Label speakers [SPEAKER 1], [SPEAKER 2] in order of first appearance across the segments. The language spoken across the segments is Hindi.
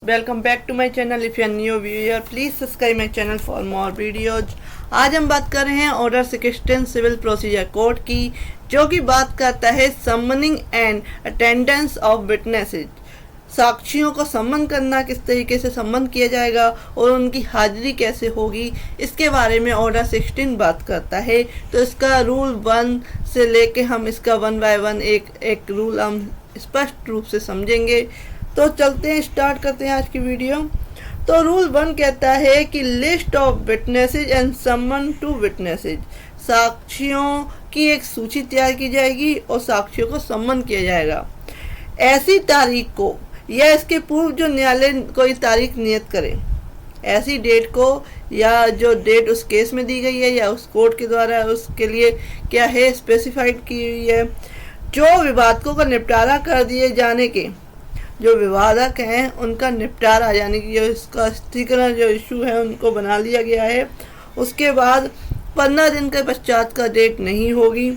[SPEAKER 1] Welcome back to my channel. If you are new viewer please subscribe my channel for more videos. आज हम बात कर रहे हैं ऑर्डर 16 सिविल प्रोसीजर कोड की, जो कि बात करता है summoning and attendance of witnesses. साक्षियों को सम्मन करना, किस तरीके से सम्मन किया जाएगा और उनकी हाजिरी कैसे होगी, इसके बारे में ऑर्डर 16 बात करता है। तो इसका रूल 1 से लेके हम इसका 1 बाय 1 एक रूल हम स्पष्ट रूप से समझेंगे। तो चलते हैं, स्टार्ट करते हैं आज की वीडियो। तो रूल 1 कहता है कि list of witnesses and summons to witnesses. साक्षियों की एक सूची तैयार की जाएगी और साक्षियों को सम्मन किया जाएगा ऐसी तारीख को या इसके पूर्व जो न्यायालय कोई तारीख नियत करे, ऐसी डेट को या जो डेट उस केस में दी गई है या उस कोर्ट के द्वारा उसके लिए क्या है स्पेसिफाइड की हुई है, जो विवादों का निपटारा कर दिए जाने के, जो विवादक हैं उनका निपटारा यानी कि जो इसका स्थिरीकरण जो इशू है उनको बना लिया गया है। उसके बाद 15 दिन के पश्चात का डेट नहीं होगी।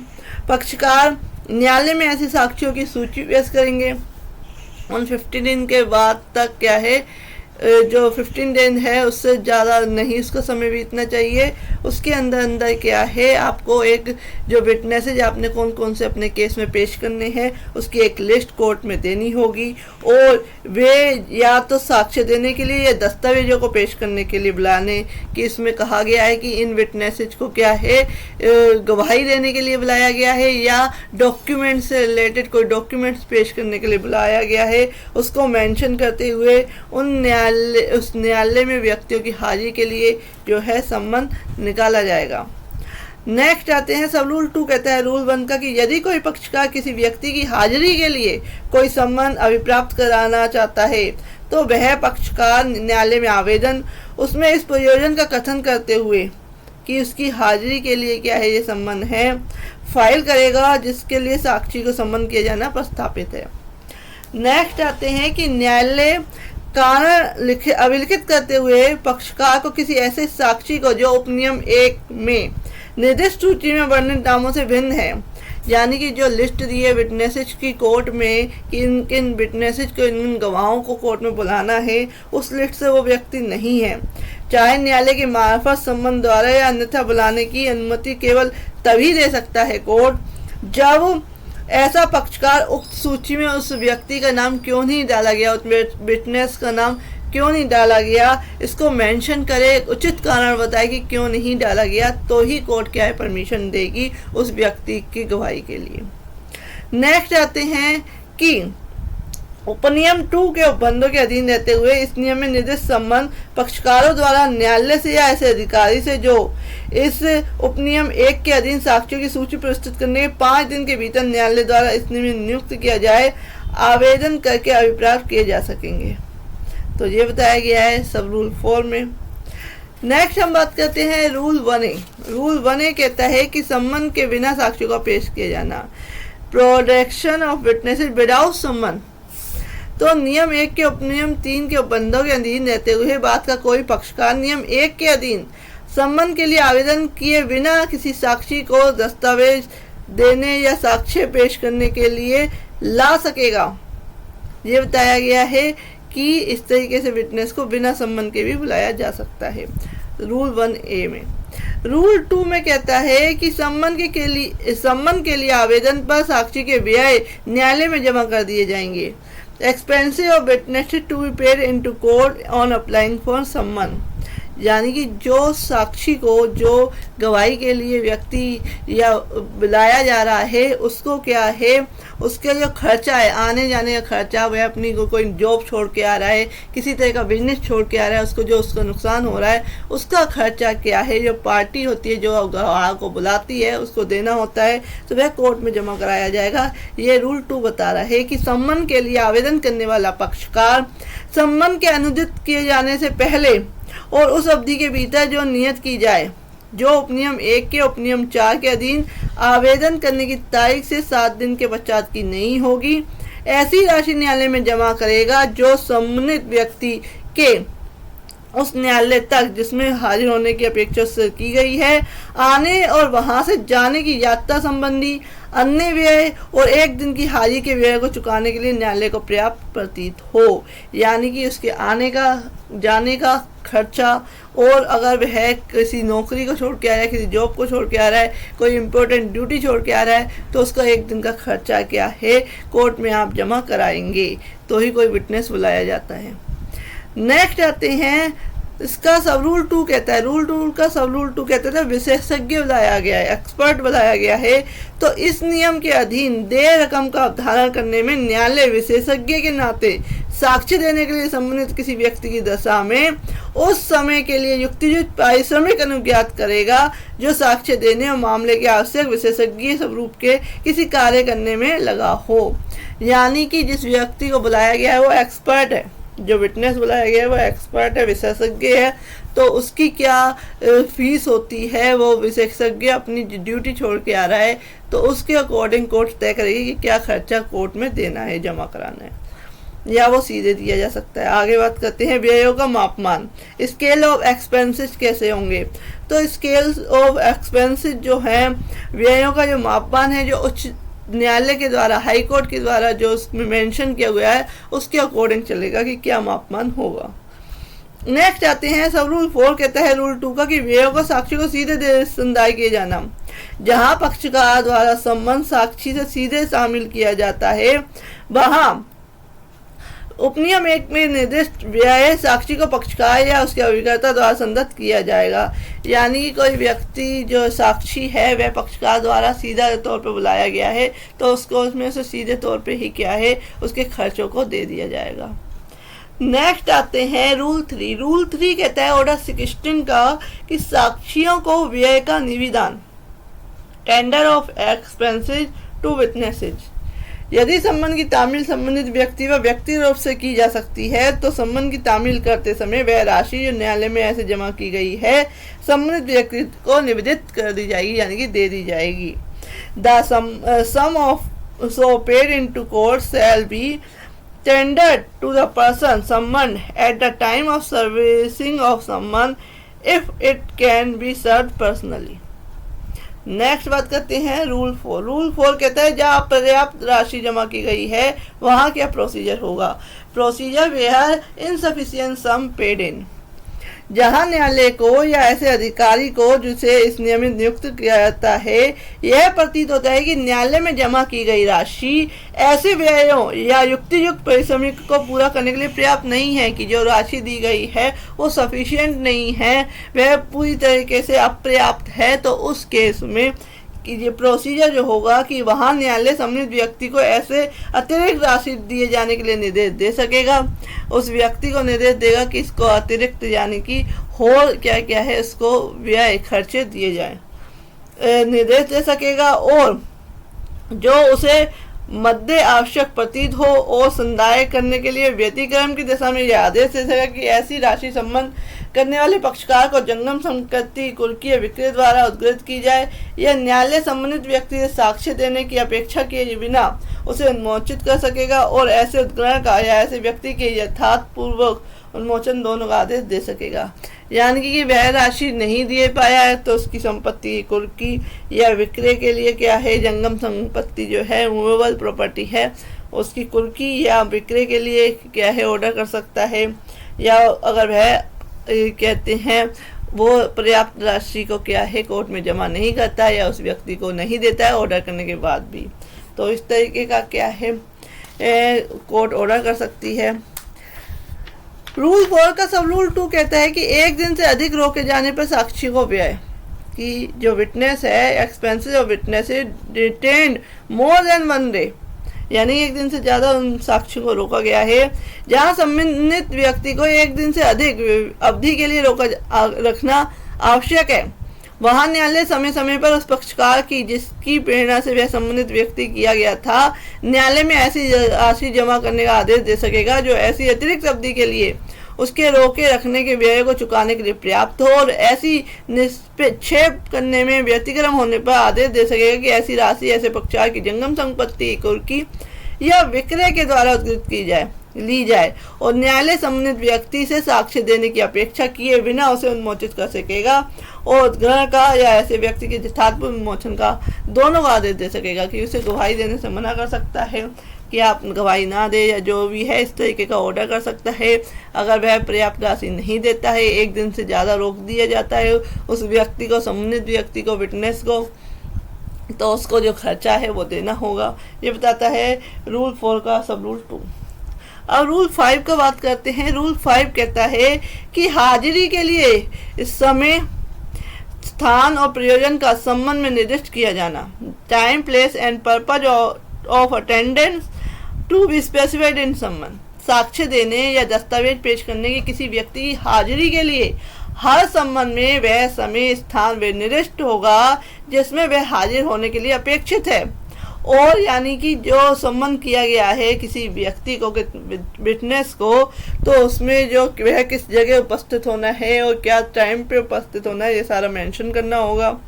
[SPEAKER 1] पक्षकार न्यायालय में ऐसे साक्षियों की सूची पेश करेंगे। उन 15 दिन के बाद तक क्या है, जो 15 दिन है उससे ज़्यादा नहीं उसका समय बीतना चाहिए। उसके अंदर क्या है, आपको एक जो विटनेसेज आपने कौन कौन से अपने केस में पेश करने हैं उसकी एक लिस्ट कोर्ट में देनी होगी, और वे या तो साक्ष्य देने के लिए या दस्तावेजों को पेश करने के लिए बुलाने कि इसमें कहा गया है कि इन विटनेसेज को क्या है गवाही देने के लिए बुलाया गया है या डॉक्यूमेंट से रिलेटेड कोई डॉक्यूमेंट्स पेश करने के लिए बुलाया गया है, उसको मेंशन करते हुए उस न्यायालय में व्यक्तियों की हाजिरी के लिए जो है सम्मन निकाला जाएगा। नेक्स्ट आते हैं, सब रूल 2 कहता है रूल 1 का कि यदि कोई पक्षकार किसी व्यक्ति की हाजिरी के लिए कोई सम्मन अभिप्राप्त कराना चाहता है तो वह पक्षकार न्यायालय में आवेदन उसमें इस प्रयोजन का कथन करते हुए कि उसकी हाजिरी के लिए क्या है ये सम्मन है फाइल करेगा, जिसके लिए साक्षी को सम्मन किया जाना प्रस्तावित है। नेक्स्ट आते हैं कि न्यायालय कारण अभिलिखित करते हुए पक्षकार को किसी ऐसे साक्षी को जो उपनियम 1 में निर्दिष्ट सूची में वर्णित नामों से भिन्न है, यानी कि जो लिस्ट दी है विटनेसेज की कोर्ट में कि इन किन विटनेसेज को, इन गवाहों को कोर्ट में बुलाना है, उस लिस्ट से वो व्यक्ति नहीं है, चाहे न्यायालय के मार्फत सम्मन द्वारा या अन्यथा बुलाने की अनुमति केवल तभी दे सकता है कोर्ट जब ऐसा पक्षकार उक्त सूची में उस व्यक्ति का नाम क्यों नहीं डाला गया, उस विटनेस का नाम क्यों नहीं डाला गया, इसको मेंशन करे, उचित कारण बताए कि क्यों नहीं डाला गया, तो ही कोर्ट क्या है परमिशन देगी उस व्यक्ति की गवाही के लिए। नेक्स्ट आते हैं कि उपनियम 2 के उपबंधों के अधीन रहते हुए इस नियम में निर्दिष्ट सम्मन पक्षकारों द्वारा न्यायालय से या ऐसे अधिकारी से जो इस उपनियम 1 के अधीन साक्षियों की सूची प्रस्तुत करने के 5 दिन के भीतर न्यायालय द्वारा इस नियम में नियुक्त किया जाए आवेदन करके अभिप्राप्त किए जा सकेंगे। तो ये बताया गया है सब रूल 4 में। नेक्स्ट हम बात करते हैं रूल 1A। रूल 1A कहता है कि सम्मन के बिना साक्षियों का पेश किया जाना, प्रोडक्शन ऑफ विटनेसेस विदाउट सम्मन। तो नियम 1 के उपनियम 3 के उपबंधों के अधीन रहते हुए बात का कोई पक्षकार नियम 1 के अधीन सम्मन के लिए आवेदन किए बिना किसी साक्षी को दस्तावेज देने या साक्ष्य पेश करने के लिए ला सकेगा। ये बताया गया है कि इस तरीके से विटनेस को बिना सम्मन के भी बुलाया जा सकता है रूल 1A में। रूल 2 में कहता है कि सम्मन के लिए आवेदन पर साक्षी के व्यय न्यायालय में जमा कर दिए जाएंगे। Expensive of witnesses to be paid into court on applying for summons, यानी कि जो साक्षी को जो गवाही के लिए व्यक्ति या बुलाया जा रहा है उसको क्या है, उसके जो खर्चा है, आने जाने का खर्चा, वह अपनी कोई जॉब छोड़ के आ रहा है, किसी तरह का बिजनेस छोड़ के आ रहा है, उसको जो उसका नुकसान हो रहा है उसका खर्चा क्या है, जो पार्टी होती है जो गवाह को बुलाती है उसको देना होता है, तो वह कोर्ट में जमा कराया जाएगा। ये रूल 2 बता रहा है कि सम्मन के लिए आवेदन करने वाला पक्षकार सम्मन के अनुदित किए जाने से पहले और उस अवधि के भीतर जो नियत की जाए, जो उपनियम 1 के उपनियम 4 के अधीन आवेदन करने की तारीख से 7 दिन के पश्चात की नहीं होगी, ऐसी राशि न्यायालय में जमा करेगा जो सम्मानित व्यक्ति के उस न्यायालय तक जिसमें हाजिर होने की अपेक्षा से की गई है, आने और वहां से जाने की यात्रा संबंधी अन्य व्यय और एक दिन की हाजिरी के व्यय को चुकाने के लिए न्यायालय को पर्याप्त प्रतीत हो। यानी कि उसके आने का, जाने का खर्चा, और अगर वह किसी नौकरी को छोड़ के आ रहा है, किसी जॉब को छोड़ के आ रहा है, कोई इम्पोर्टेंट ड्यूटी छोड़ के आ रहा है, तो उसका एक दिन का खर्चा क्या है कोर्ट में आप जमा कराएंगे, तो ही कोई विटनेस बुलाया जाता है। नेक्स्ट आते हैं, इसका सब रूल 2 कहता है, रूल 2 का सब रूल 2 कहता है विशेषज्ञ बुलाया गया है, एक्सपर्ट बुलाया गया है। तो इस नियम के अधीन देय रकम का अवधारण करने में न्यायालय विशेषज्ञ के नाते साक्ष्य देने के लिए संबंधित किसी व्यक्ति की दशा में उस समय के लिए युक्तियुक्त पारिश्रमिक अनुज्ञात करेगा जो साक्ष्य देने और मामले के आवश्यक विशेषज्ञ स्वरूप के किसी कार्य करने में लगा हो। यानी कि जिस व्यक्ति को बुलाया गया है वो एक्सपर्ट है, जो विटनेस बुलाया गया है वो एक्सपर्ट है, विशेषज्ञ है, तो उसकी क्या फीस होती है, वो विशेषज्ञ अपनी ड्यूटी छोड़ के आ रहा है तो उसके अकॉर्डिंग कोर्ट तय करेगी कि क्या खर्चा कोर्ट में देना है, जमा कराना है, या वो सीधे दिया जा सकता है। आगे बात करते हैं व्ययों का मापमान, स्केल ऑफ एक्सपेंसेस कैसे होंगे। तो स्केल ऑफ एक्सपेंसेस जो है, व्ययों का जो मापमान है, जो उच्च न्यायालय के द्वारा, हाई कोर्ट के द्वारा जो उसमें मेंशन किया गया है उसके अकॉर्डिंग चलेगा कि क्या मापमान होगा। नेक्स्ट आते हैं, सब रूल 4 कहता है रूल 2 का कि व्ययों का साक्षी को सीधे संदाय किए जाना। जहां पक्षकार द्वारा संबंध साक्षी से सीधे शामिल किया जाता है, वहां उपनियम 1 में निर्दिष्ट व्यय साक्षी को पक्षकार या उसके अभिकर्ता द्वारा संदत्त किया जाएगा। यानी कि कोई व्यक्ति जो साक्षी है वह पक्षकार द्वारा सीधा तौर पर बुलाया गया है तो उसको उसमें से सीधे तौर पे ही क्या है उसके खर्चों को दे दिया जाएगा। नेक्स्ट आते हैं रूल 3। रूल 3 कहता है ऑर्डर 16 का कि साक्षियों को व्यय का निविदान, tender of expenses to witnesses, यदि संबंध की तामील संबंधित व्यक्ति व व्यक्ति रूप से की जा सकती है तो संबंध की तामील करते समय वह राशि जो न्यायालय में ऐसे जमा की गई है संबंधित व्यक्ति को निवेदित कर दी जाएगी, यानी कि दे दी जाएगी। The sum of so paid into court shall be tendered to the person summoned at the time of servicing of summon if it can be served personally। Next बात करते हैं रूल 4। रूल 4 कहता है जहाँ पर्याप्त राशि जमा की गई है वहाँ क्या प्रोसीजर होगा। Procedure where insufficient sum paid in, जहां न्यायालय को या ऐसे अधिकारी को जिसे इस नियमित नियुक्त किया जाता है यह प्रतीत होता है कि न्यायालय में जमा की गई राशि ऐसे व्ययों या युक्तियुक्त परिश्रमिक को पूरा करने के लिए पर्याप्त नहीं है, कि जो राशि दी गई है वो सफिशिएंट नहीं है, वह पूरी तरीके से अपर्याप्त है, तो उस केस में कि ये प्रोसीजर जो होगा कि वहाँ न्यायालय संबंधित व्यक्ति को ऐसे अतिरिक्त राशि दिए जाने के लिए निर्देश दे सकेगा। उस व्यक्ति को निर्देश देगा कि इसको अतिरिक्त यानी कि और क्या क्या है इसको व्यय खर्चे दिए जाए, निर्देश दे सकेगा, और जो उसे मध्य आवश्यक प्रतीत हो और संदाय करने के लिए व्यतिक्रम की दिशा में यह आदेश दे सकेगा कि ऐसी राशि संबंध करने वाले पक्षकार को जंगम संपत्ति कुर्की या विक्रय द्वारा उद्गृहित की जाए, या न्यायालय संबंधित व्यक्ति से साक्ष्य देने की अपेक्षा किए बिना उसे उन्मोचित कर सकेगा और ऐसे उद्ग्रहण का या ऐसे व्यक्ति के यथार्थपूर्वक उन्मोचन दोनों का आदेश दे सकेगा। यानी कि वह राशि नहीं दे पाया है तो उसकी संपत्ति कुर्की या विक्रय के लिए क्या है जंगम संपत्ति जो है मूवेबल प्रॉपर्टी है उसकी कुर्की या विक्रय के लिए क्या है ऑर्डर कर सकता है, या अगर वह कहते हैं वो पर्याप्त राशि को क्या है कोर्ट में जमा नहीं करता या उस व्यक्ति को नहीं देता है ऑर्डर करने के बाद भी, तो इस तरीके का क्या है कोर्ट ऑर्डर कर सकती है। रूल 4 का सब रूल 2 कहता है कि एक दिन से अधिक रोके जाने पर साक्षी को व्यय कि जो विटनेस है expenses of witness detained more than 1 day, यानी एक दिन से ज़्यादा उन साक्षी को रोका गया है। जहां संबंधित व्यक्ति को एक दिन से अधिक अवधि के लिए रोका रखना आवश्यक है वहां न्यायालय समय समय पर उस पक्षकार की जिसकी प्रेरणा से वह संबंधित व्यक्ति किया गया था न्यायालय में ऐसी राशि जमा करने का आदेश दे सकेगा जो ऐसी अतिरिक्त अवधि के लिए उसके रोके रखने के व्यय को चुकाने के लिए पर्याप्त हो, और ऐसी निष्क्षेप करने में व्यतिक्रम होने पर आदेश दे सकेगा कि ऐसी राशि ऐसे पक्षकार की जंगम संपत्ति कुर्की या विक्रय के द्वारा उद्धृत की जाए। ली जाए और न्यायालय संबंधित व्यक्ति से साक्ष्य देने की अपेक्षा किए बिना उसे उन्मोचित कर सकेगा और ग्रहण का या ऐसे व्यक्ति के यथार्थपूर्ण उन्मोचन का दोनों का आदेश दे सकेगा कि उसे गवाही देने से मना कर सकता है कि आप गवाही ना दे या जो भी है इस तरीके का ऑर्डर कर सकता है। अगर वह पर्याप्त राशि नहीं देता है, 1 दिन से ज़्यादा रोक दिया जाता है उस व्यक्ति को, संबंधित व्यक्ति को, विटनेस को, तो उसको जो खर्चा है वो देना होगा। ये बताता है रूल 4 का सब रूल 2। अब रूल 5 का बात करते हैं। रूल 5 कहता है कि हाजिरी के लिए इस समय, स्थान और प्रयोजन का संबंध में निर्दिष्ट किया जाना। Time, place and purpose of attendance to be specified in summons. साक्ष्य देने या दस्तावेज पेश करने के किसी व्यक्ति की हाजिरी के लिए हर संबंध में वह समय, स्थान वे निर्दिष्ट होगा जिसमें वह हाजिर होने के लिए अपेक्षित है। और यानी कि जो संबंध किया गया है किसी व्यक्ति को, विटनेस को, तो उसमें जो वह किस जगह उपस्थित होना है और क्या टाइम पे उपस्थित होना है, ये सारा मेंशन करना होगा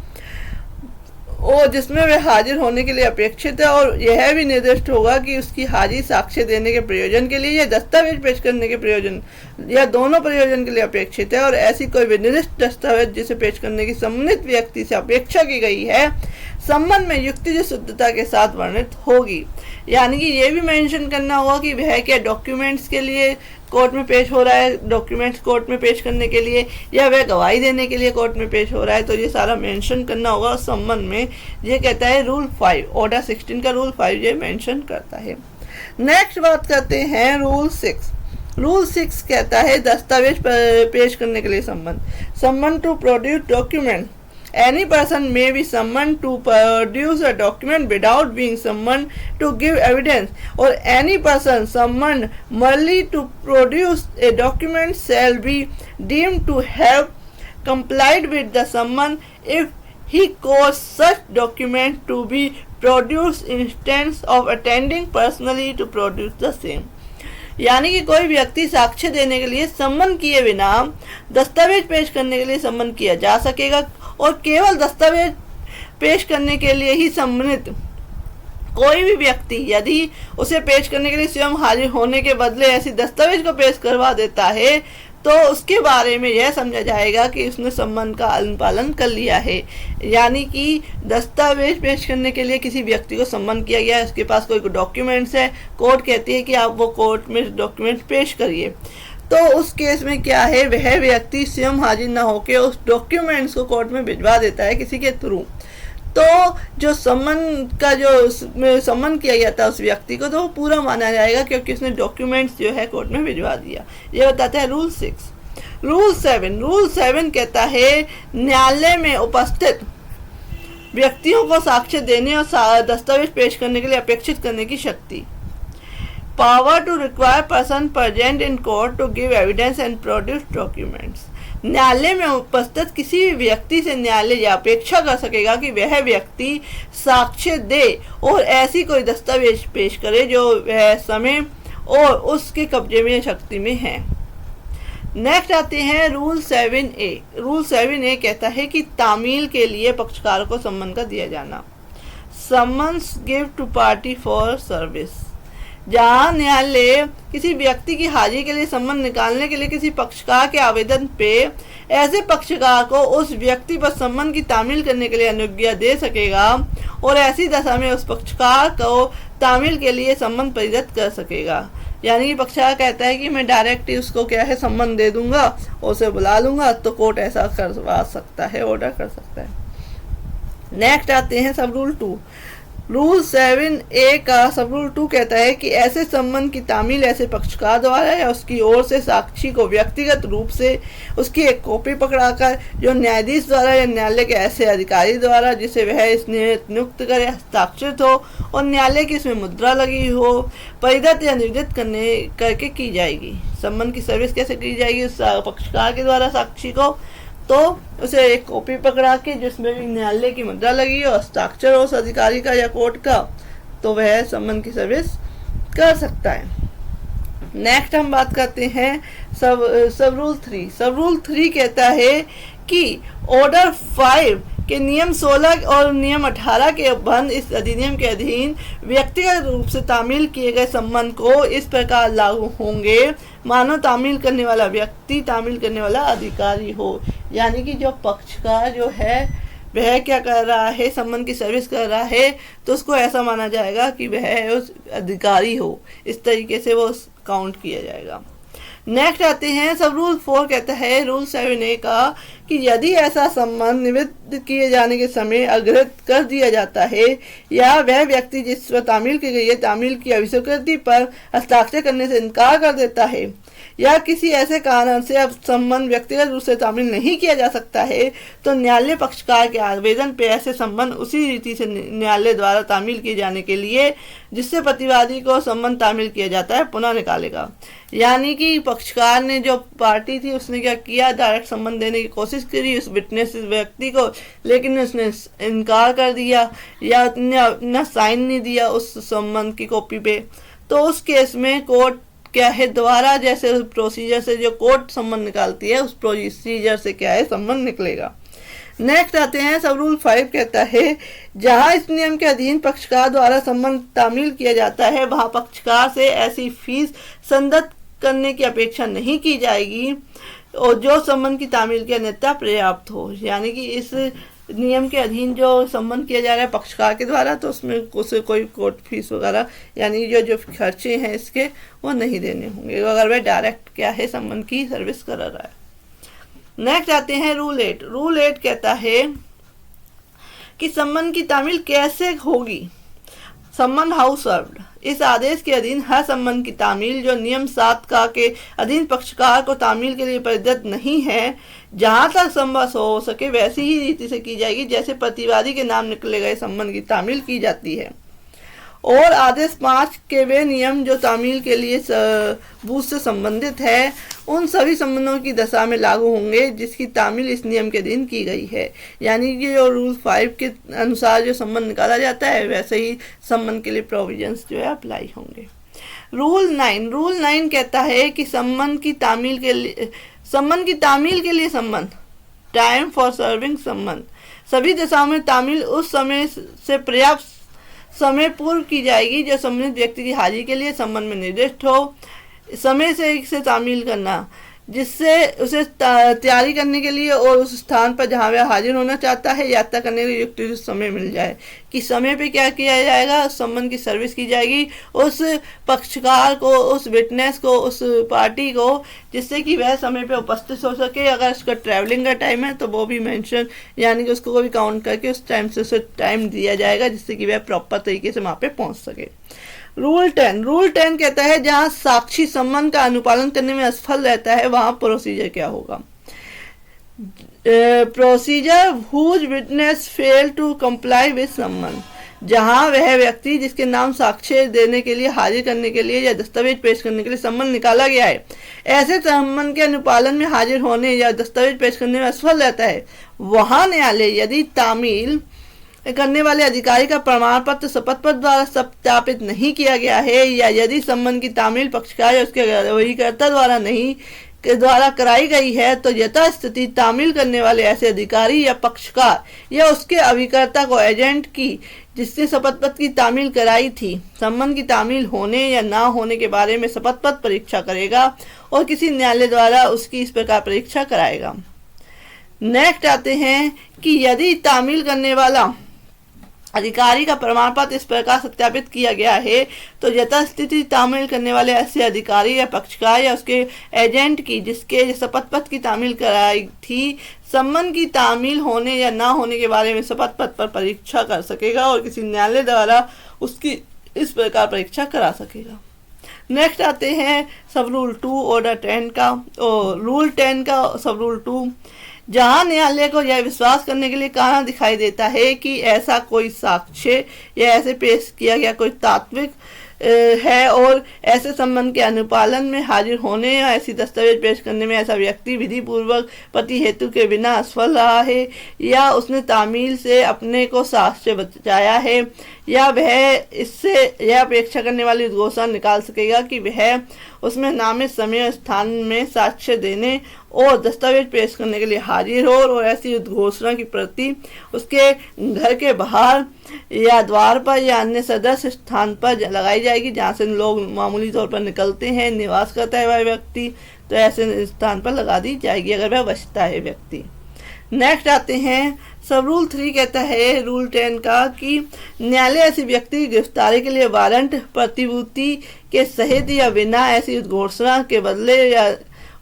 [SPEAKER 1] और जिसमें वह हाजिर होने के लिए अपेक्षित है। और यह भी निर्दिष्ट होगा कि उसकी हाजिरी साक्ष्य देने के प्रयोजन के लिए या दस्तावेज पेश करने के प्रयोजन या दोनों प्रयोजन के लिए अपेक्षित है और ऐसी कोई विनिर्दिष्ट दस्तावेज जिसे पेश करने की संबंधित व्यक्ति से अपेक्षा की गई है संबंध में युक्तिज शुद्धता के साथ वर्णित होगी। यानी कि ये भी मेंशन करना होगा कि वह क्या डॉक्यूमेंट्स के लिए कोर्ट में पेश हो रहा है, डॉक्यूमेंट्स कोर्ट में पेश करने के लिए, या वह गवाही देने के लिए कोर्ट में पेश हो रहा है, तो ये सारा मेंशन करना होगा उस संबंध में। ये कहता है रूल 5, ऑर्डर 16 का रूल 5 ये मेंशन करता है। नेक्स्ट बात करते हैं रूल 6। रूल 6 कहता है दस्तावेज पेश करने के लिए संबंध to produce document. Any person may be summoned to produce a document without being summoned to give evidence, or any person summoned merely to produce a document shall be deemed to have complied with the summons if he caused such document to be produced instead of attending personally to produce the same। यानी कि कोई व्यक्ति साक्ष्य देने के लिए सम्मन किए बिना दस्तावेज पेश करने के लिए सम्मन किया जा सकेगा और केवल दस्तावेज पेश करने के लिए ही सम्मानित कोई भी व्यक्ति यदि उसे पेश करने के लिए स्वयं हाजिर होने के बदले ऐसी दस्तावेज को पेश करवा देता है तो उसके बारे में यह समझा जाएगा कि उसने सम्मान का अनुपालन कर लिया है। यानी कि दस्तावेज पेश करने के लिए किसी व्यक्ति को सम्मान किया गया है, उसके पास कोई डॉक्यूमेंट्स है, कोर्ट कहती है कि आप वो कोर्ट में डॉक्यूमेंट पेश करिए, तो उस केस में क्या है, वह व्यक्ति स्वयं हाजिर ना होकर उस डॉक्यूमेंट्स को कोर्ट में भिजवा देता है किसी के थ्रू। तो जो सम्मन का जो सम्मन किया गया था उस व्यक्ति को, तो वो पूरा माना जाएगा क्योंकि उसने डॉक्यूमेंट्स जो है कोर्ट में भिजवा दिया। ये बताता है रूल 6। रूल 7 कहता है न्यायालय में उपस्थित व्यक्तियों को साक्ष्य देने और दस्तावेज पेश करने के लिए अपेक्षित करने की शक्ति। Power to require person present in court to give evidence and produce documents. न्यायालय में उपस्थित किसी भी व्यक्ति से न्यायालय यह अपेक्षा कर सकेगा कि वह व्यक्ति साक्ष्य दे और ऐसी कोई दस्तावेज पेश करे जो वह समय और उसके कब्जे में शक्ति में है। नेक्स्ट आते हैं रूल 7A। रूल 7A कहता है कि तामील के लिए पक्षकार को सम्मन का दिया जाना। Summons give to party for service. जहाँ न्यायालय किसी व्यक्ति की हाजिरी के लिए सम्मन निकालने के लिए किसी पक्षकार के आवेदन पे ऐसे पक्षकार को उस व्यक्ति पर सम्मन की तामील करने के लिए अनुज्ञा दे सकेगा और ऐसी दशा में उस पक्षकार को तामील के लिए सम्मन परिदत्त कर सकेगा। यानी कि पक्षकार कहता है कि मैं डायरेक्ट उसको क्या है सम्मन दे दूंगा और उसे बुला लूंगा, तो कोर्ट ऐसा करवा सकता है, ऑर्डर कर सकता है। नेक्स्ट आते हैं सब रूल 2। रूल 7A का सब रूल 2 कहता है कि ऐसे सम्मन की तामील ऐसे पक्षकार द्वारा या उसकी ओर से साक्षी को व्यक्तिगत रूप से उसकी एक कॉपी पकड़ाकर जो न्यायाधीश द्वारा या न्यायालय के ऐसे अधिकारी द्वारा जिसे वह इसने नियुक्त करे हस्ताक्षरित हो और न्यायालय की इसमें मुद्रा लगी हो परिदत्त या निर्दित करके की जाएगी। सम्मन की सर्विस कैसे की जाएगी? उस पक्षकार के द्वारा साक्षी को तो उसे एक कॉपी पकड़ा के जिसमें न्यायालय की मुद्रा लगी और हस्ताक्षर उस अधिकारी का या कोर्ट का, तो वह सम्मन की सर्विस कर सकता है। नेक्स्ट हम बात करते हैं सब रूल 3। सब रूल 3 कहता है कि ऑर्डर 5 कि नियम 16 और नियम 18 के उपबंध इस अधिनियम के अधीन व्यक्तिगत रूप से तामील किए गए संबंध को इस प्रकार लागू होंगे मानो तामील करने वाला व्यक्ति तामील करने वाला अधिकारी हो। यानी कि जो पक्षकार जो है वह क्या कर रहा है, संबंध की सर्विस कर रहा है, तो उसको ऐसा माना जाएगा कि वह उस अधिकारी हो। इस तरीके से वो काउंट किया जाएगा। नेक्स्ट आते हैं सब रूल 4 कहता है रूल 7A का कि यदि ऐसा संबंध निविदा किए जाने के समय अग्रहित कर दिया जाता है या वह व्यक्ति जिस पर तामील की गई है तामील की अभिस्वीकृति पर हस्ताक्षर करने से इनकार कर देता है या किसी ऐसे कारण से अब संबंध व्यक्तिगत रूप से तामील नहीं किया जा सकता है, तो न्यायालय पक्षकार के आवेदन पर ऐसे संबंध उसी रीति से न्यायालय द्वारा तामील किए जाने के लिए जिससे प्रतिवादी को संबंध तामील किया जाता है पुनः निकालेगा। यानी कि पक्षकार ने जो पार्टी थी उसने क्या किया, डायरेक्ट संबंध देने की कोशिश करी उस विटनेस व्यक्ति को, लेकिन उसने इनकार कर दिया या अपना साइन नहीं दिया उस संबंध की कॉपी पे, तो उस केस में कोर्ट क्या है दोबारा जैसे प्रोसीजर से जो कोर्ट संबंध निकालती है उस प्रोसीजर से क्या है संबंध निकलेगा। नेक्स्ट आते हैं सब रूल 5 कहता है जहां इस नियम के अधीन पक्षकार द्वारा संबंध तामील किया जाता है वहां पक्षकार से ऐसी फीस संदत करने की अपेक्षा नहीं की जाएगी और जो संबंध की तामील की अन्यथा पर्याप्त हो। यानी कि इस नियम के अधीन जो संबंध किया जा रहा है पक्षकार के द्वारा तो उसमें उसे कोई कोर्ट फीस वगैरह यानी जो खर्चे हैं इसके वो नहीं देने होंगे अगर वह डायरेक्ट क्या है संबंध की सर्विस कर रहा है। नेक्स्ट आते हैं रूल 8। रूल 8 कहता है कि संबंध की तामील कैसे होगी। संबंध हाउ सर्व्ड इस आदेश के अधीन हर संबंध की तामील जो नियम 7 का के अधीन पक्षकार को तामील के लिए परिदत्त नहीं है जहां तक संभव हो सके वैसी ही रीति से की जाएगी जैसे प्रतिवादी के नाम निकले गए संबंध की तामील की जाती है। और आदेश 5 के वे नियम जो तामील के लिए सबूत से संबंधित है उन सभी संबंधों की दशा में लागू होंगे जिसकी तामील इस नियम के अधीन की गई है। यानी कि जो रूल 5 के अनुसार जो संबंध निकाला जाता है वैसे ही संबंध के लिए प्रोविजंस जो है अप्लाई होंगे। रूल 9 कहता है कि संबंध की तामील के लिए संबंध टाइम फॉर सर्विंग संबंध सभी दशाओं में तामील उस समय से पर्याप्त समय पूर्व की जाएगी जो संबंधित व्यक्ति की हाजिरी के लिए संबंध में निर्दिष्ट हो। समय से तामील करना जिससे उसे तैयारी करने के लिए और उस स्थान पर जहां वह हाजिर होना चाहता है यात्रा करने के लिए युक्त समय मिल जाए कि समय पे क्या किया जाएगा संबंध की सर्विस की जाएगी उस पक्षकार को उस विटनेस को उस पार्टी को जिससे कि वह समय पे उपस्थित हो सके। अगर उसका ट्रैवलिंग का टाइम है तो वो भी मेंशन यानी कि उसको भी काउंट करके उस टाइम से उसे टाइम दिया जाएगा जिससे कि वह प्रॉपर तरीके से वहाँ पे पहुँच सके। रूल 10 कहता है जहां साक्षी संबंध का अनुपालन करने में असफल रहता है वहां प्रोसीजर क्या होगा। Procedure whose witness fail to comply with संबंध जहां वह व्यक्ति जिसके नाम साक्ष्य देने के लिए हाजिर करने के लिए या दस्तावेज पेश करने के लिए संबंध निकाला गया है ऐसे संबंध के अनुपालन में हाजिर होने या दस्तावेज पेश करने में असफल रहता है वहां न्यायालय यदि तामील करने वाले अधिकारी का प्रमाण पत्र शपथ पत्र द्वारा सत्यापित नहीं किया गया है या यदि संबंध की तामील पक्षकार या उसके वहीकर्ता द्वारा कराई गई है तो यथास्थिति तामील करने वाले ऐसे अधिकारी या पक्षकार या उसके अभिकर्ता को एजेंट की जिसने शपथ पत्र की तामील कराई थी संबंध की तामील होने या ना होने के बारे में शपथ पत्र परीक्षा करेगा और किसी न्यायालय द्वारा उसकी इस प्रकार परीक्षा कराएगा। नेक्स्ट आते हैं कि यदि तामील करने वाला अधिकारी का प्रमाण पत्र इस प्रकार सत्यापित किया गया है तो यथास्थिति तामील करने वाले ऐसे अधिकारी या पक्षकार या उसके एजेंट की जिसके शपथ पत्र की तामील कराई थी संबंध की तामील होने या ना होने के बारे में शपथ पत्र पर परीक्षा कर सकेगा और किसी न्यायालय द्वारा उसकी इस प्रकार परीक्षा करा सकेगा। नेक्स्ट आते हैं सब रूल 2 ऑर्डर 10 का और रूल 10 का सब रूल 2 जहां न्यायालय को यह विश्वास करने के लिए कारण दिखाई देता है कि ऐसा कोई साक्ष्य या ऐसे पेश किया गया कोई तात्विक है और ऐसे संबंध के अनुपालन में हाजिर होने या ऐसी दस्तावेज पेश करने में ऐसा व्यक्ति विधि पूर्वक पति हेतु के बिना असफल रहा है या उसने तामील से अपने को साक्ष्य बचाया है या वह इससे यह अपेक्षा करने वाली उद्घोषणा निकाल सकेगा कि वह उसमें नामित समय और स्थान में साक्ष्य देने और दस्तावेज पेश करने के लिए हाजिर हो, और ऐसी उद्घोषणा की प्रति उसके घर के बाहर या द्वार पर या अन्य सदस्य स्थान पर लगाई जाएगी जहाँ से लोग मामूली तौर पर निकलते हैं, निवास करता है वह व्यक्ति, तो ऐसे स्थान पर लगा दी जाएगी अगर वह बचता है व्यक्ति। नेक्स्ट आते हैं सब रूल 3 कहता है रूल 10 का कि न्यायालय ऐसे व्यक्ति की गिरफ्तारी के लिए वारंट प्रतिभूति के सहित या बिना ऐसी उद्घोषणा के बदले या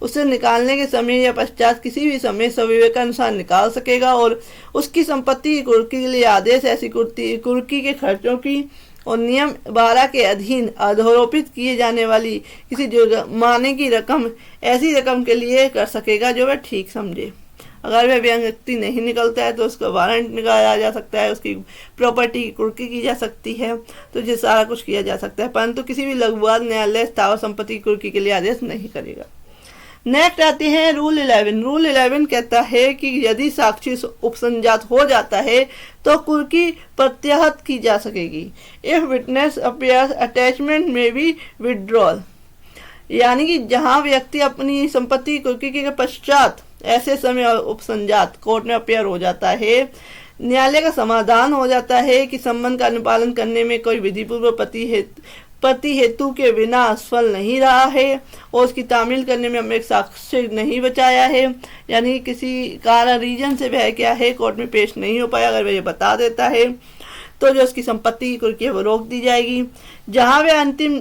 [SPEAKER 1] उसे निकालने के समय या पश्चात किसी भी समय सविवेकानुसार निकाल सकेगा, और उसकी संपत्ति की कुर्की के लिए आदेश ऐसी कुर्की के खर्चों की और नियम 12 के अधीन आरोपित किए जाने वाली किसी जुर्माने की रकम ऐसी रकम के लिए कर सकेगा जो वह ठीक समझे। अगर वह व्यक्ति नहीं निकलता है तो उसका वारंट निकाला जा सकता है, उसकी प्रॉपर्टी की कुर्की की जा सकती है, तो ये सारा कुछ किया जा सकता है, परंतु किसी भी लघुवाद न्यायालय स्थावर संपत्ति की कुर्की के लिए आदेश नहीं करेगा। नेक्स्ट आते हैं रूल 11। रूल 11 कहता है कि यदि साक्षी उपसंजात हो जाता है तो कुर्की प्रत्याहृत की जा सकेगी। इफ विटनेस अपीयर्स अटैचमेंट में बी विड्रॉल, यानी कि जहां व्यक्ति अपनी संपत्ति कुर्की के पश्चात ऐसे समय उपसंजात कोर्ट में अपेयर हो जाता है, न्यायालय का समाधान हो जाता है कि संबंध का अनुपालन करने में कोई विधिपूर्व पति हेतु के बिना असफल नहीं रहा है और उसकी तामील करने में हमें एक साक्ष्य नहीं बचाया है, यानी किसी कारण रीजन से वह क्या है कोर्ट में पेश नहीं हो पाया, अगर वह ये बता देता है तो जो उसकी संपत्ति की कुर्की है वो रोक दी जाएगी। जहां वह अंतिम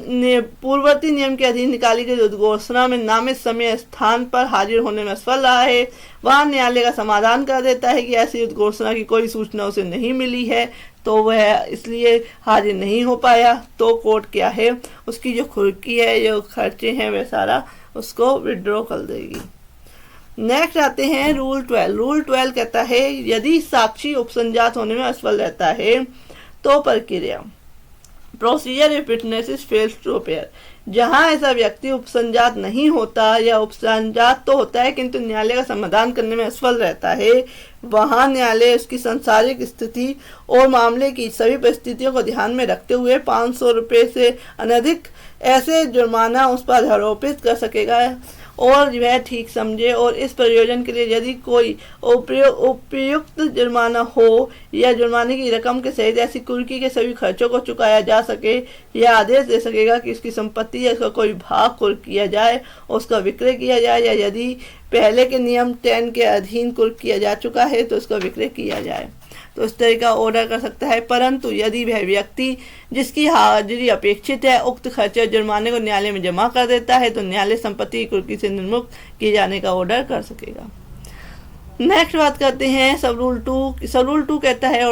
[SPEAKER 1] पूर्ववर्ती नियम के अधीन निकाली गई उद्घोषणा में नामित समय स्थान पर हाजिर होने में असफल रहा है, वहां न्यायालय का समाधान कर देता है कि ऐसी उद्घोषणा की कोई सूचना उसे नहीं मिली है तो वह इसलिए हाजिर नहीं हो पाया, तो कोर्ट क्या है उसकी जो कुर्की है जो खर्चे हैं वह सारा उसको विड्रॉ कर देगी। नेक्स्ट आते हैं रूल 12। रूल 12 कहता है यदि साक्षी उपसंजात होने में असफल रहता है तो प्रक्रिया procedure if witnesses fails to appear, जहां ऐसा व्यक्ति उपसंजात नहीं होता या उपसंजात तो होता है किंतु न्यायालय का समाधान करने में असफल रहता है, वहां न्यायालय उसकी सांसारिक स्थिति और मामले की सभी परिस्थितियों को ध्यान में रखते हुए 500 रुपये से अनधिक ऐसे जुर्माना उस पर आरोपित कर सकेगा और वह ठीक समझे, और इस प्रयोजन के लिए यदि कोई उपयुक्त जुर्माना हो या जुर्माने की रकम के सहित ऐसी कुर्की के सभी खर्चों को चुकाया जा सके, या आदेश दे सकेगा कि उसकी संपत्ति या उसका कोई भाग कुर्क किया जाए और उसका विक्रय किया जाए, या यदि पहले के नियम 10 के अधीन कुर्क किया जा चुका है तो उसका विक्रय किया जाए, तो इस तरह का ऑर्डर कर सकता है। परंतु यदि वह व्यक्ति जिसकी हाजिरी अपेक्षित है उक्त खर्चे जुर्माने को न्यायालय में जमा कर देता है तो न्यायालय संपत्ति की कुर्की से निर्मुक्त किए जाने का ऑर्डर कर सकेगा। नेक्स्ट बात करते हैं सब रूल 2। सब रूल 2 कहता है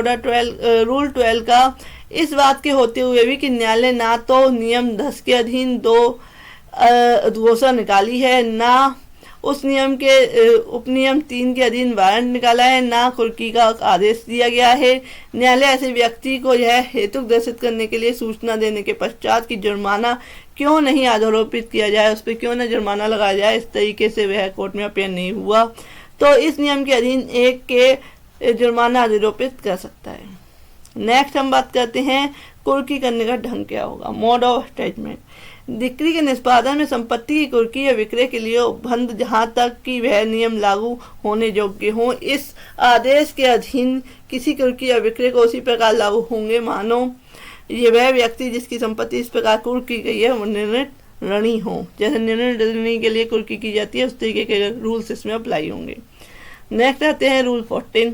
[SPEAKER 1] रूल 12 का इस बात के होते हुए भी कि न्यायालय ना तो नियम 10 के अधीन 2 उद्घोषणा निकाली है, ना उस नियम के उपनियम 3 के अधीन वारंट निकाला है, ना कुर्की का आदेश दिया गया है। न्यायालय ऐसे व्यक्ति को यह हेतु दर्शित करने के लिए सूचना देने के पश्चात कि जुर्माना क्यों नहीं आरोपित किया जाए, उस पर क्यों न जुर्माना लगाया जाए, इस तरीके से वह कोर्ट में अपेयर नहीं हुआ तो इस नियम के अधीन 1 के जुर्माना आरोपित कर सकता है। नेक्स्ट हम बात करते हैं कुर्की करने का ढंग क्या होगा। मोड ऑफ अटैचमेंट, डिक्री के निष्पादन में संपत्ति की कुर्की या विक्रय के लिए उपबंध जहां तक कि वह नियम लागू होने योग्य हो, इस आदेश के अधीन किसी कुर्की या विक्रय को उसी प्रकार लागू होंगे मानो ये वह व्यक्ति जिसकी संपत्ति इस प्रकार कुर्क की गई है वो निर्णय ऋणी हो। जैसे निर्णय ऋणी के लिए कुर्की की जाती है उस तरीके के रूल्स इसमें अप्लाई होंगे। नेक्स्ट आते हैं रूल 14।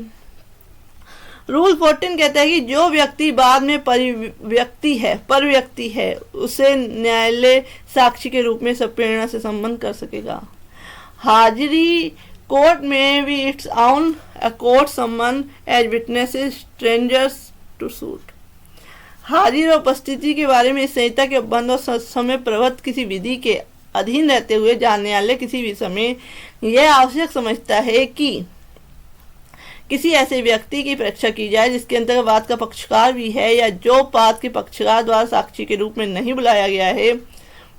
[SPEAKER 1] रूल 14 कहता है कि जो व्यक्ति बाद में पर व्यक्ति है उसे न्यायालय साक्षी के रूप में सप्रेरणा से संबंध कर सकेगा। हाजिरी कोर्ट में भी it's on a court summon as witnesses strangers to suit. हाजिर और उपस्थिति के बारे में संहिता के उपबंध और समय प्रवृत्त किसी विधि के अधीन रहते हुए जहां न्यायालय किसी भी समय यह आवश्यक समझता है कि किसी ऐसे व्यक्ति की परीक्षा की जाए जिसके अंतर्गत वाद का पक्षकार भी है या जो वाद के पक्षकार द्वारा साक्षी के रूप में नहीं बुलाया गया है,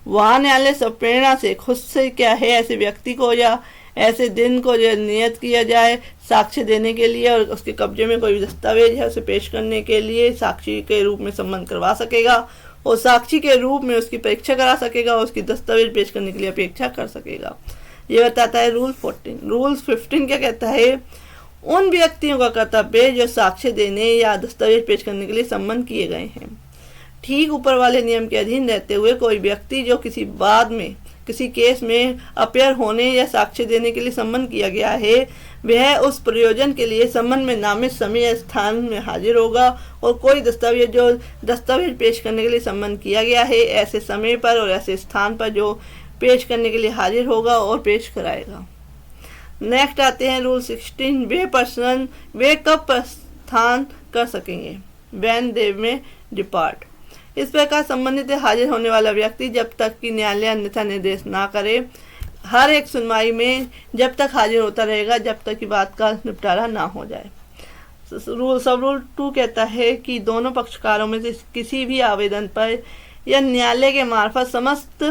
[SPEAKER 1] वहाँ न्यायालय स्वप्रेरणा से खुद से क्या है ऐसे व्यक्ति को या ऐसे दिन को जो नियत किया जाए साक्ष्य देने के लिए और उसके कब्जे में कोई भी दस्तावेज है उसे पेश करने के लिए साक्षी के रूप में सम्मन करवा सकेगा और साक्षी के रूप में उसकी परीक्षा करा सकेगा और उसकी दस्तावेज पेश करने के लिए अपेक्षा कर सकेगा। ये बताता है रूल 14। रूल 15 क्या कहता है? उन व्यक्तियों का कर्तव्य जो साक्ष्य देने या दस्तावेज पेश करने के लिए सम्मन किए गए हैं। ठीक ऊपर वाले नियम के अधीन रहते हुए कोई व्यक्ति जो किसी केस में अपेयर होने या साक्ष्य देने के लिए सम्मन किया गया है वह उस प्रयोजन के लिए सम्मन में नामित समय या स्थान में हाजिर होगा और कोई दस्तावेज पेश करने के लिए सम्मन किया गया है ऐसे समय पर और ऐसे स्थान पर जो पेश करने के लिए हाजिर होगा और पेश कराएगा। नेक्स्ट आते हैं रूल 16। वे कब प्रस्थान कर सकेंगे? व्हेन दे में डिपार्ट। इस प्रकार संबंधित हाजिर होने वाला व्यक्ति जब तक कि न्यायालय अन्यथा निर्देश ना करे हर एक सुनवाई में जब तक हाजिर होता रहेगा जब तक कि बात का निपटारा ना हो जाए। सब रूल 2 कहता है कि दोनों पक्षकारों में से किसी भी आवेदन पर या न्यायालय के मार्फत समस्त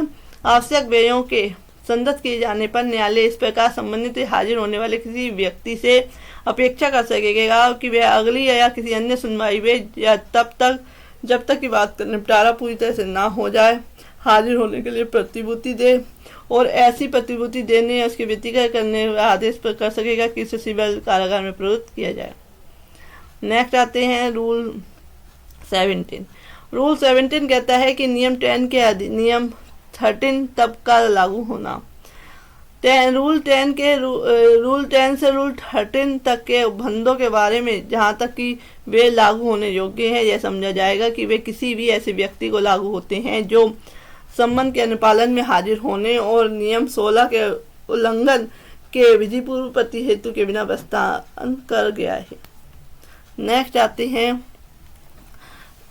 [SPEAKER 1] आवश्यक व्ययों के संदत किए जाने पर न्यायालय इस प्रकार संबंधित हाजिर होने वाले किसी व्यक्ति से अपेक्षा कर सकेगा कि वह अगली या किसी अन्य सुनवाई में या तब तक जब तक कि बात का निपटारा पूरी तरह से ना हो जाए हाजिर होने के लिए प्रतिभूति दे और ऐसी प्रतिभूति देने या उसके व्यतिक्रय करने का आदेश पर कर सकेगा कि इसे सिविल कारागार में प्रवृत्त किया जाए। नेक्स्ट आते हैं रूल 17। रूल 17 कहता है कि नियम 10 के नियम 13 तब का लागू होना। रूल 10 से रूल 13 तक के बंदों के बारे में जहाँ तक कि वे लागू होने योग्य हैं यह समझा जाएगा कि वे किसी भी ऐसे व्यक्ति को लागू होते हैं जो सम्मन के अनुपालन में हाजिर होने और नियम 16 के उल्लंघन के विधिपूर्व प्रति हेतु के बिना प्रस्थान कर गया है। नेक्स्ट आते हैं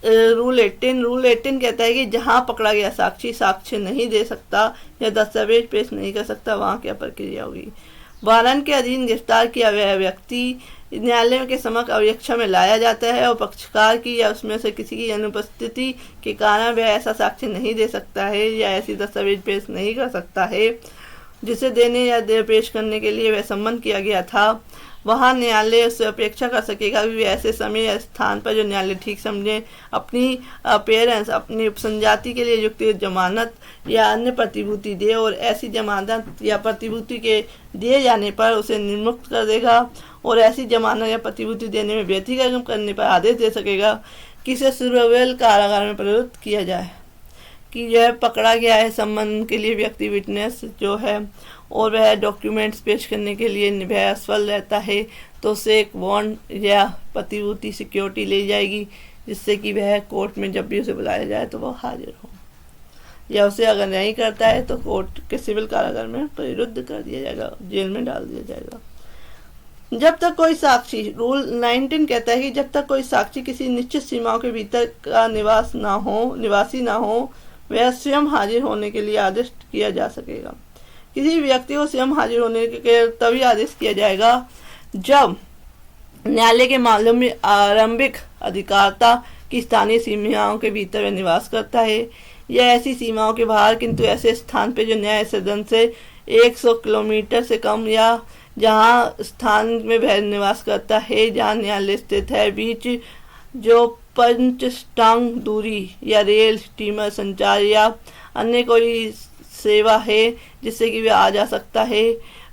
[SPEAKER 1] रूल 18। रूल 18 कहता है कि जहां पकड़ा गया साक्षी साक्ष्य नहीं दे सकता या दस्तावेज पेश नहीं कर सकता वहां क्या प्रक्रिया होगी? वारंट के अधीन गिरफ्तार किया गया व्यक्ति न्यायालय के समक्ष अभिरक्षा में लाया जाता है और पक्षकार की या उसमें से किसी की अनुपस्थिति के कारण वह ऐसा साक्ष्य नहीं दे सकता है या ऐसी दस्तावेज पेश नहीं कर सकता है जिसे देने या पेश करने के लिए वह सम्मन किया गया था। वहाँ न्यायालय उससे अपेक्षा कर सकेगा कि ऐसे समय या स्थान पर जो न्यायालय ठीक समझे अपनी अपेयरेंस अपनी उपसंजाति के लिए युक्त जमानत या अन्य प्रतिभूति दे और ऐसी जमानत या प्रतिभूति के दिए जाने पर उसे निर्मुक्त कर देगा और ऐसी जमानत या प्रतिभूति देने में व्यतिक्रम करने पर आदेश दे सकेगा कि इसे सिविल कारागार में प्रवृत्त किया जाए। कि यह पकड़ा गया है सम्मन के लिए व्यक्ति विटनेस जो है और वह डॉक्यूमेंट्स पेश करने के लिए वह असफल रहता है तो उसे एक बॉन्ड या प्रतिभूति सिक्योरिटी ली जाएगी जिससे कि वह कोर्ट में जब भी उसे बुलाया जाए तो वह हाजिर हो, या उसे अगर नहीं करता है तो कोर्ट के सिविल कारागार में प्रविरुद्ध कर दिया जाएगा, जेल में डाल दिया जाएगा। जब तक कोई साक्षी रूल 19 कहता है कि जब तक कोई साक्षी किसी निश्चित सीमाओं के भीतर का निवासी ना हो वह स्वयं हाजिर होने के लिए आदेश किया जा सकेगा। किसी व्यक्ति को स्वयं हाजिर होने के तभी आदेश किया जाएगा जब न्यायालय के मामलों में आरंभिक अधिकारता की स्थानीय सीमाओं के भीतर वह निवास करता है या ऐसी सीमाओं के बाहर किंतु ऐसे स्थान पर जो न्याय सदन से 100 किलोमीटर से कम या जहां स्थान में वह निवास करता है जहां न्यायालय स्थित है बीच जो पंचस्टांग दूरी या रेल स्टीमर संचार या अन्य कोई सेवा है जिससे कि वह आ जा सकता है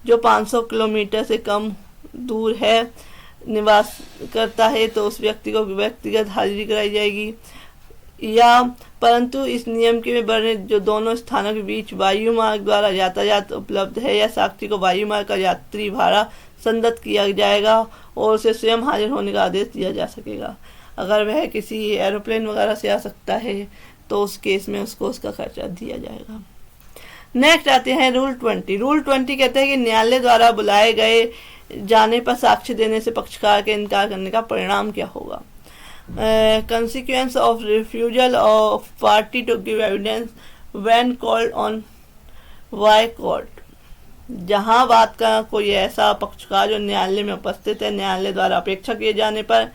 [SPEAKER 1] जो 500 किलोमीटर से कम दूर है निवास करता है तो उस व्यक्ति को व्यक्तिगत हाजिरी कराई जाएगी। या परंतु इस नियम के में बढ़ने जो दोनों स्थानों के बीच वायु मार्ग द्वारा यातायात उपलब्ध है या साक्षी को वायु मार्ग का यात्री भाड़ा संदत किया जाएगा और उसे स्वयं हाजिर होने का आदेश दिया जा सकेगा। अगर वह किसी एरोप्लेन वगैरह से आ सकता है तो उस केस में उसको उसका खर्चा दिया जाएगा। नेक्स्ट आते हैं रूल 20। रूल 20 कहते हैं कि न्यायालय द्वारा बुलाए गए जाने पर साक्ष्य देने से पक्षकार के इनकार करने का परिणाम क्या होगा। Consequence of refusal of party to give evidence when called on by court। जहां बात का कोई ऐसा पक्षकार जो न्यायालय में उपस्थित है न्यायालय द्वारा अपेक्षा किए जाने पर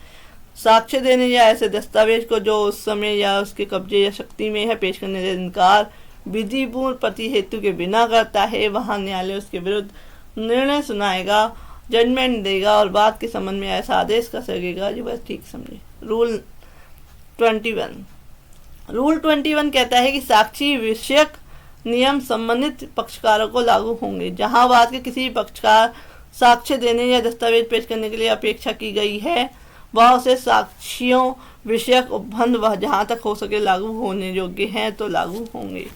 [SPEAKER 1] साक्ष्य देने या ऐसे दस्तावेज को जो उस समय या उसके कब्जे या शक्ति में है पेश करने से इनकार विधिपूर्ण प्रति हेतु के बिना करता है, वहाँ न्यायालय उसके विरुद्ध निर्णय सुनाएगा, जजमेंट देगा और बात के संबंध में ऐसा आदेश कर सकेगा जो बस ठीक समझे। रूल 21 कहता है कि साक्षी विषयक नियम संबंधित पक्षकारों को लागू होंगे। जहां बात के किसी पक्षकार साक्ष्य देने या दस्तावेज पेश करने के लिए अपेक्षा की गई है, वह उसे साक्ष्यों विषयक उपबंध वह जहां तक हो सके लागू होने योग्य हैं तो लागू होंगे।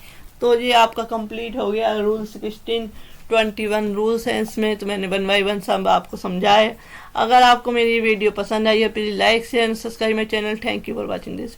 [SPEAKER 1] तो ये आपका कंप्लीट हो गया रूल 16 21 रूल्स हैं इसमें, तो मैंने 1 बाय 1 सब आपको समझाए। अगर आपको मेरी वीडियो पसंद आई है please like share and subscribe my channel. Thank you for watching this.